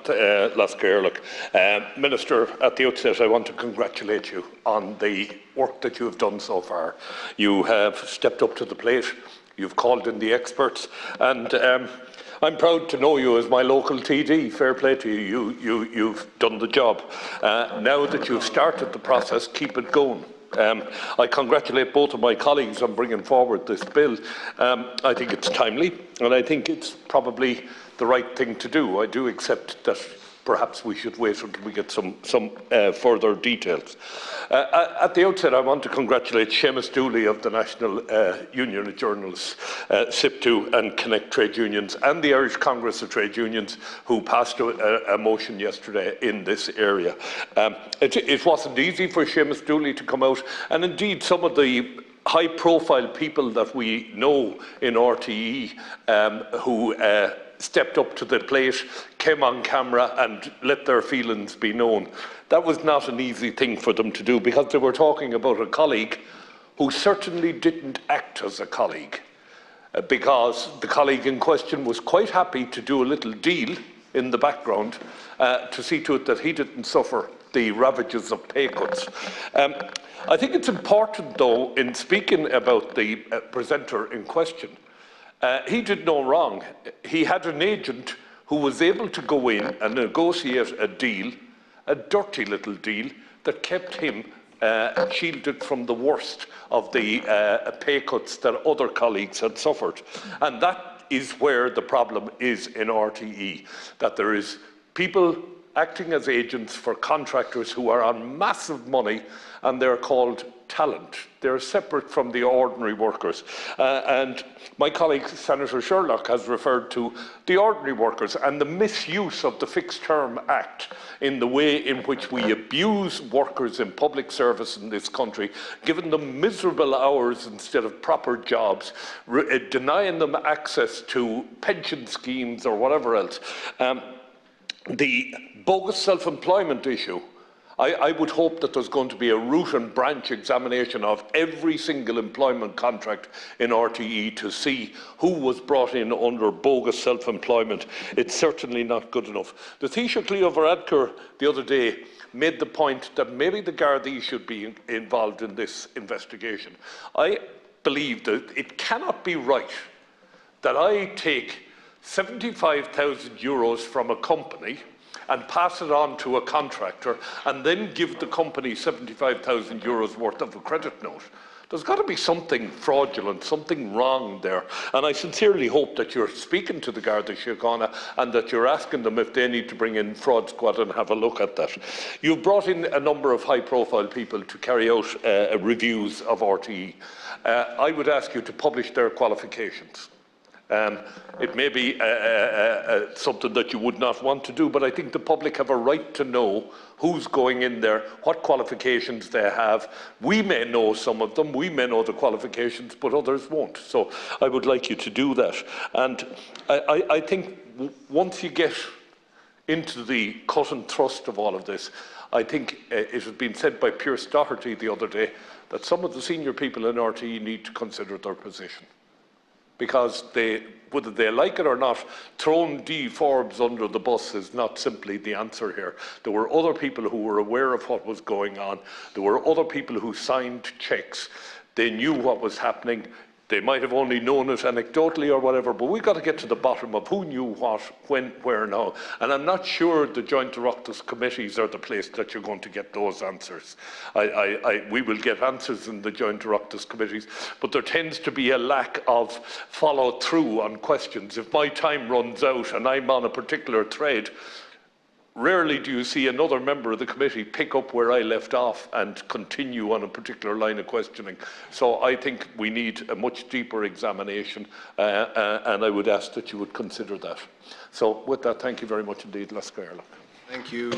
Lascairlock. Minister, at the outset, I want to congratulate you on the work that you have done so far. You have stepped up to the plate, you've called in the experts, and I'm proud to know you as my local TD. Fair play to you. You've done the job. Now that you've started the process, keep it going. I congratulate both of my colleagues on bringing forward this bill. I think it's timely, and I think it's probably the right thing to do. I do accept that perhaps we should wait until we get some further details. At the outset, I want to congratulate Seamus Dooley of the National Union of Journalists, SIPTU and Connect Trade Unions, and the Irish Congress of Trade Unions, who passed a motion yesterday in this area. It wasn't easy for Seamus Dooley to come out, and indeed some of the high-profile people that we know in RTE who stepped up to the plate, came on camera and let their feelings be known. That was not an easy thing for them to do, because they were talking about a colleague who certainly didn't act as a colleague, because the colleague in question was quite happy to do a little deal in the background to see to it that he didn't suffer the ravages of pay cuts. I think it's important, though, in speaking about the presenter in question, he did no wrong. He had an agent who was able to go in and negotiate a deal, a dirty little deal, that kept him shielded from the worst of the pay cuts that other colleagues had suffered. And that is where the problem is in RTE, that there is people acting as agents for contractors who are on massive money, and they're called talent. They're separate from the ordinary workers. And my colleague, Senator Sherlock, has referred to the ordinary workers and the misuse of the Fixed Term Act in the way in which we abuse workers in public service in this country, giving them miserable hours instead of proper jobs, denying them access to pension schemes or whatever else. The bogus self-employment issue, I would hope that there's going to be a root and branch examination of every single employment contract in RTE to see who was brought in under bogus self-employment. It's certainly not good enough. The Taoiseach Leo Varadkar the other day made the point that maybe the Gardaí should be involved in this investigation. I believe that it cannot be right that I take €75,000 from a company and pass it on to a contractor and then give the company €75,000 worth of a credit note. There's got to be something fraudulent, something wrong there. And I sincerely hope that you're speaking to the Garda Síochána and that you're asking them if they need to bring in Fraud Squad and have a look at that. You've brought in a number of high-profile people to carry out reviews of RTE. I would ask you to publish their qualifications. It may be something that you would not want to do, but I think the public have a right to know who's going in there, what qualifications they have. We may know some of them, we may know the qualifications, but others won't. So I would like you to do that. And I think once you get into the cut and thrust of all of this, I think it has been said by Pierce Doherty the other day that some of the senior people in RTE need to consider their position, because whether they like it or not, throwing D. Forbes under the bus is not simply the answer here. There were other people who were aware of what was going on. There were other people who signed cheques. They knew what was happening. They might have only known it anecdotally or whatever, but we've got to get to the bottom of who knew what, when, where, now. And I'm not sure the Joint Oireachtas committees are the place that you're going to get those answers. We will get answers in the Joint Oireachtas committees, but there tends to be a lack of follow-through on questions. If my time runs out and I'm on a particular thread, rarely do you see another member of the committee pick up where I left off and continue on a particular line of questioning. So I think we need a much deeper examination, and I would ask that you would consider that. So with that, thank you very much indeed, Lascairlock. Thank you.